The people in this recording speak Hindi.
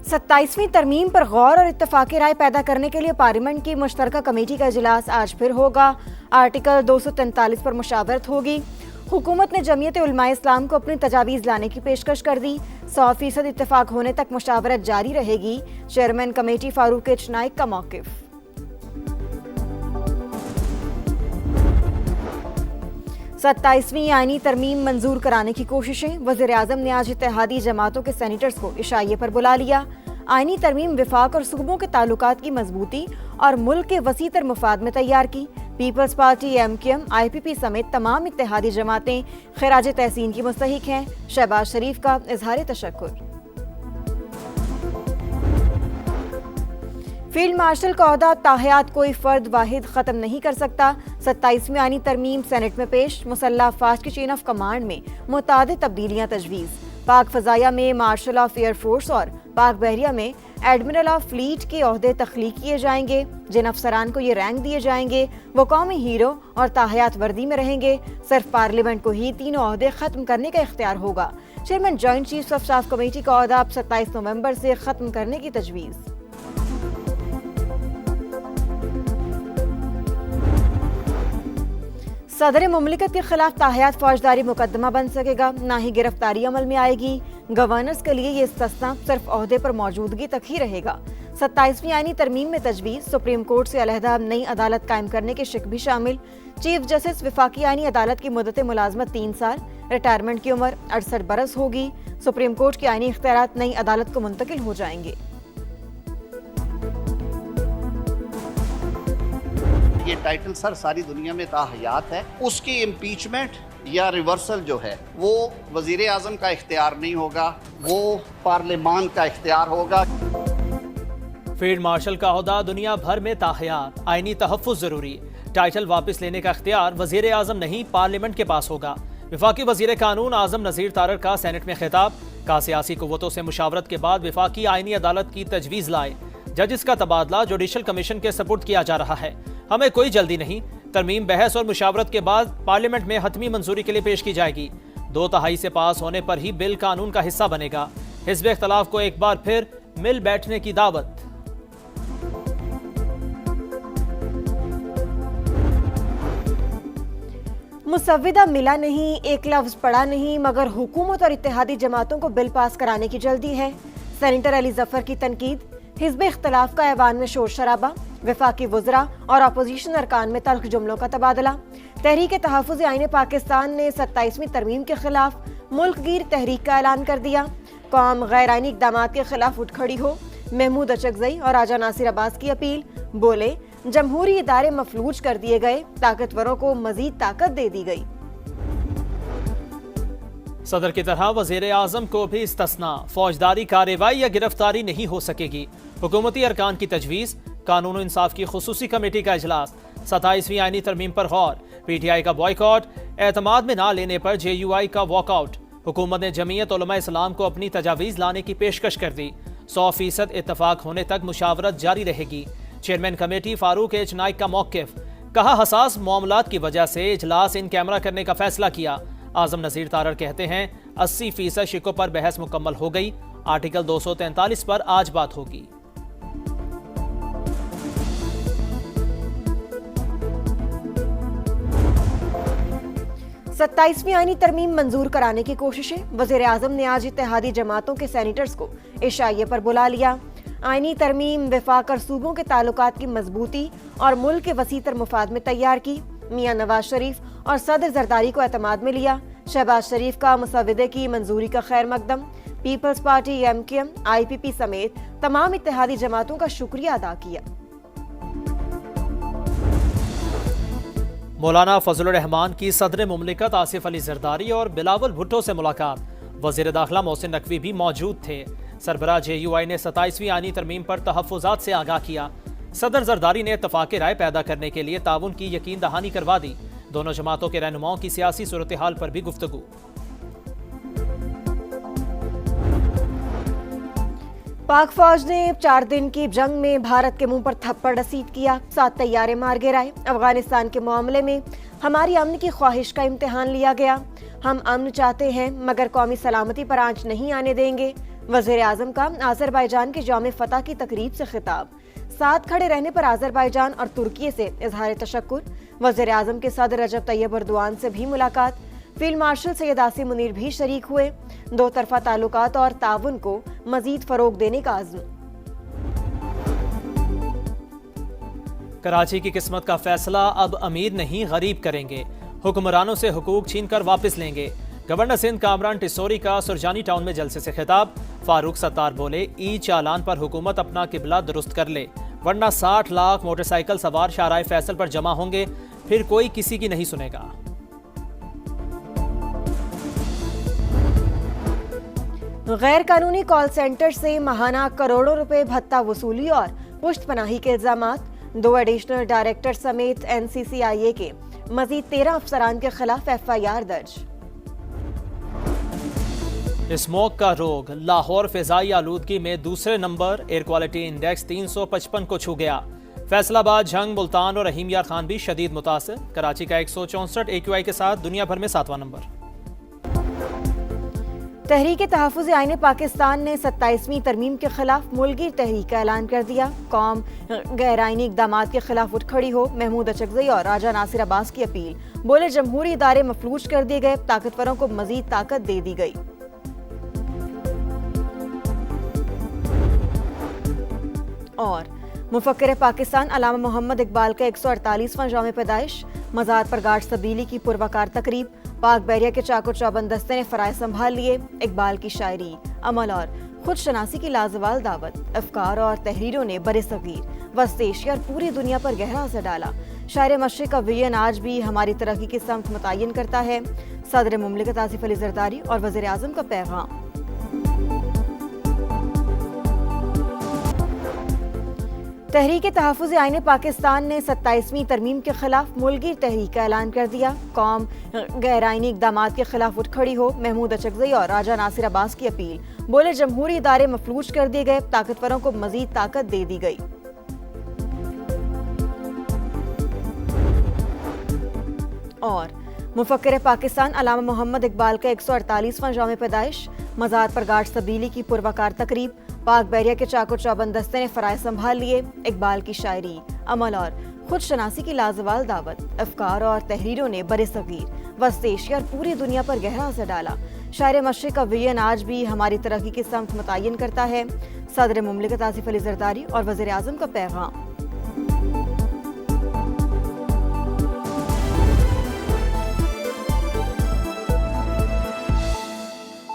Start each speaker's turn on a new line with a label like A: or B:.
A: 27वीं तरमीम पर गौर और इत्तफाक़ी राय पैदा करने के लिए पार्लियामेंट की मुश्तरका कमेटी का इजलास आज फिर होगा। आर्टिकल 243 पर मुशावरत होगी। हुकूमत ने जमीयत उलमाए इस्लाम को अपनी तजावीज़ लाने की पेशकश कर दी। 100% इत्तफाक होने तक मुशावरत जारी रहेगी। Chairman committee Farooq H Naik का मौक़िफ़। 27वीं आईनी तरमीम मंजूर कराने की कोशिशें। वज़ीर आज़म ने आज इत्तेहादी जमातों के सेनेटर्स को इशाइये पर बुला लिया। आईनी तरमीम विफाक और सूबों के ताल्लुकात की मजबूती और मुल्क के वसीतर मुफाद में तैयार की। पीपल्स पार्टी, MQM, IPP समेत तमाम इत्तेहादी जमातें खिराज तहसीन की मुस्तहिक हैं। शहबाज शरीफ का इजहार तशक्कुर। फील्ड मार्शल का ओहदा ताहयात कोई फर्द वाहिद ख़त्म नहीं कर सकता। 27वीं आईनी तरमीम सेनेट में पेश। मुसल्लह अफवाज की चेन ऑफ कमांड में मुतादिद तब्दीलियाँ तजवीज़। पाक फ़ज़ाया में मार्शल ऑफ एयर फोर्स और पाक बहरिया में एडमिरल ऑफ फ्लीट के ओहदे तख्लीक किए जाएंगे। जिन अफसरान को ये रैंक दिए जाएंगे वो कौमी हीरो और ताहयात वर्दी में रहेंगे। सिर्फ पार्लियामेंट को ही तीनों ओहदे ख़त्म करने का इख्तियार होगा। Chairman joint chiefs of staff committee का ओहदा अब 27 नवंबर से ख़त्म करने की तजवीज़। सदर मुमलिकत के खिलाफ ताहयात फौजदारी मुकदमा बन सकेगा, ना ही गिरफ्तारी अमल में आएगी। गवर्नर्स के लिए ये इस्तिस्ना सिर्फ ओहदे पर मौजूदगी तक ही रहेगा। 27वीं आईनी तरमीम में तजवीज़। सुप्रीम कोर्ट से अलहदा नई अदालत कायम करने के शिक भी शामिल। चीफ जस्टिस वफाकी आईनी अदालत की मुद्दत मुलाजमत 3 साल, रिटायरमेंट की उम्र 68 बरस होगी। सुप्रीम कोर्ट के आईनी इख्तियारात नई अदालत को मुंतकिल हो जाएंगे।
B: ये टाइटल सर सारी दुनिया में ताहयात है। उसकी इम्पीचमेंट या रिवर्सल जो है वो वजीर आजम का इख्तियार नहीं होगा, वो पार्लियामान का इख्तियार होगा।
C: फील्ड मार्शल का ओहदा दुनिया भर में ताहयात। आईनी तहफ़्फ़ुज़ ज़रूरी। टाइटल वापस लेने का इख्तियार वजीर आजम नहीं पार्लियामेंट के पास होगा। विफाकी वजीर कानून आजम नज़ीर तारड़ का सेनेट में खिताब। का सियासी कुव्वतों से मुशावरत के बाद विफाकी आईनी अदालत की तजवीज़ लाए। जजिस का तबादला जुडिशल कमीशन के सपुर्द किया जा रहा है। हमें कोई जल्दी नहीं। तरमीम बहस और मुशावरत के बाद पार्लियामेंट में हतमी मंजूरी के लिए पेश की जाएगी। 2/3 से पास होने पर ही बिल कानून का हिस्सा बनेगा। हिज़्ब इख्तिलाफ को एक बार फिर मिल बैठने की दावत।
A: मुसव्विदा मिला नहीं, एक लफ्ज पड़ा नहीं, मगर हुकूमत और इत्तेहादी जमातों को बिल पास कराने की जल्दी है। सेनेटर अली जफर की तनकीद। हिज़्ब इख्तिलाफ का ऐवान में शोर शराबा। वफाकी वज़रा और अपोजिशन अरकान में तल्ख जुमलों का तबादला। तहरीक तहफ़्फ़ुज़ आईन पाकिस्तान ने 27वीं तरमीम के खिलाफ मुल्क गिर तहरीक का ऐलान कर दिया। कौम गैर आईनी इक़दामात के खिलाफ उठ खड़ी हो। महमूद अचकज़ई और राजा नासिर अब्बास की अपील। बोले, जमहूरी इदारे मफलूज कर दिए गए, ताकतवरों को मजीद ताकत दे दी गई।
C: सदर की तरह वजीर आजम को भी इस्तिस्ना। फौजदारी कार्रवाई या गिरफ्तारी नहीं हो सकेगी। हुकूमती अरकान की तजवीज़। कानून इंसाफ की खुसूसी कमेटी का इजलास। 27वीं आईनी तरमीम पर गौर। PTI का बॉयकॉट। एतमाद में ना लेने पर JUI का वॉकआउट। हुकूमत ने जमीयत उलमा इस्लाम को अपनी तजावीज़ लाने की पेशकश कर दी। 100% इत्तफाक होने तक मुशावरत जारी रहेगी। Chairman committee Farooq H Naik का मौक़िफ़। कहा, हसास मामलात की वजह से इजलास इन कैमरा करने का फैसला किया। आजम नज़ीर तारड़ कहते हैं 80% शिकों पर बहस मुकम्मल हो गई। आर्टिकल 243 पर आज बात होगी।
A: सत्ताईसवीं आईनी तरमीम मंजूर कराने की कोशिशें। वज़ीर आज़म ने आज इत्तेहादी जमातों के सेनेटर्स को इशाइये पर बुला लिया। आईनी तरमीम वफाक और सूबों के ताल्लुकात की मजबूती और मुल्क के वसीतर मुफाद में तैयार की। मियां नवाज शरीफ और सदर जरदारी को एतमाद में लिया। शहबाज शरीफ का मुसव्विदे की मंजूरी का खैर मकदम। पीपल्स पार्टी, MQM, IPP समेत तमाम इत्तेहादी जमातों का शुक्रिया अदा किया।
C: मौलाना फजलुर रहमान की सदर मुमलिकत आसिफ अली जरदारी और बिलावल भुट्टो से मुलाकात। वज़ीर दाखिला मोहसिन नकवी भी मौजूद थे। सरबराह JUI ने 27वीं आईनी तरमीम पर तहफ़्फ़ुज़ात से आगाह किया। सदर जरदारी ने इत्तफ़ाक़ राय पैदा करने के लिए ताउन की यकीन दहानी करवा दी। दोनों जमातों के रहनुमाओं की सियासी सूरत हाल पर भी गुफ्तगू।
A: पाक फौज ने 4 दिन की जंग में भारत के मुंह पर थप्पड़ रसीद किया। 7 तैयारे मार गिराए। अफगानिस्तान के मामले में हमारी अमन की ख्वाहिश का इम्तिहान लिया गया। हम अमन चाहते हैं मगर कौमी सलामती पर आंच नहीं आने देंगे। वज़ीर आज़म का आज़रबाईजान के यौम फतह की तकरीब से खिताब। साथ खड़े रहने पर आज़रबाईजान और तुर्की से इजहार तशक्कुर। वज़ीर आज़म के सदर रजब तैयब एर्दोआन से भी मुलाकात। फील्ड मार्शल सैयद आसिम मुनीर भी शरीक हुए। दो तरफा ताल्लुकात और ताउन को मजीद फरोग देने का अज़्म।
C: कराची की किस्मत का फैसला अब अमीर नहीं गरीब करेंगे। हुक्मरानों से हुकूक छीन कर वापस लेंगे। गवर्नर सिंध कामरान टिसोरी का सुरजानी टाउन में जलसे से खिताब। फारूक सत्तार बोले, ई चालान पर हुकूमत अपना किबला दुरुस्त कर ले, वरना 60 लाख मोटरसाइकिल सवार शाहराह फैसल पर जमा होंगे, फिर कोई किसी की नहीं सुनेगा।
A: गैर कानूनी कॉल सेंटर से माहाना करोड़ों रुपए भत्ता वसूली और पुश्त पनाही के इल्जामात। 2 एडिशनल डायरेक्टर समेत NCCIA के मजीद 13 अफसरान के खिलाफ FIR दर्ज।
C: स्मोक का रोग। लाहौर फिजाई आलूदगी में दूसरे नंबर, एयर क्वालिटी इंडेक्स 355 को छू गया। फैसलाबाद, झंग, मुल्तान और रहीम यार खान भी शदीद मुतासिर। कराची का 164 AQI के साथ दुनिया भर में 7वां नंबर।
A: तहरीक तहफ़्फ़ुज़ आईन पाकिस्तान ने 27वीं तरमीम के खिलाफ मुल्की तहरीक का ऐलान कर दिया। कौम गैर आईनी इक़दामात के खिलाफ उठ खड़ी हो। महमूद अचकज़ई और राजा नासिर अब्बास की अपील। बोले, जमहूरी इदारे मफलूज कर दिए गए, ताकतवरों को मजीद ताकत दे दी गई। और मुफक्किर पाकिस्तान अल्लामा मोहम्मद इकबाल का 148वां यौम पैदाइश। मज़ार पर गार्ड्स तब्दीली की पुरवकार तकरीब। पाक बहरिया के चाको चौबंद दस्ते ने फराइज संभाल लिए। इकबाल की शायरी, अमल और खुद शनासी की लाजवाल दावत। अफकार और तहरीरों ने बरसगीर, वस्त एशिया और पूरी दुनिया पर गहरा असर डाला। शायर मशरिक़ का विजन आज भी हमारी तरक्की की समत मुतय्यन करता है। सदर मुमलिकत आसिफ अली ज़रदारी और वज़ीर आज़म का पैगाम। तहरीक तहफ़्फ़ुज़ आईन पाकिस्तान ने 27वीं तरमीम के खिलाफ मुल्की तहरीक का ऐलान कर दिया। कौम गैर आईनी इक़दामात के खिलाफ उठ खड़ी हो। महमूद अचकज़ई और राजा नासिर अब्बास की अपील। बोले, जमहूरी इदारे मफलूज कर दिए गए, ताकतवरों को मजीद ताकत दे दी गई। और मुफक्किर पाकिस्तान अल्लामा मोहम्मद इकबाल का 148वां यौम पैदाइश। मज़ार पर गार्ड्स तब्दीली की पुरवकार तकरीब। पाक बहरिया के चाको चौबंद दस्ते ने फराइज संभाल लिए। इकबाल की शायरी, अमल और खुद शनासी की लाजवाल दावत। अफकार और तहरीरों ने बरसगीर, वस्त एशिया और पूरी दुनिया पर गहरा असर डाला। शायर मशरिक़ का विजन आज भी हमारी तरक्की की समत मुतय्यन करता है। सदर मुमलिकत आसिफ अली ज़रदारी और वज़ीर आज़म का पैगाम।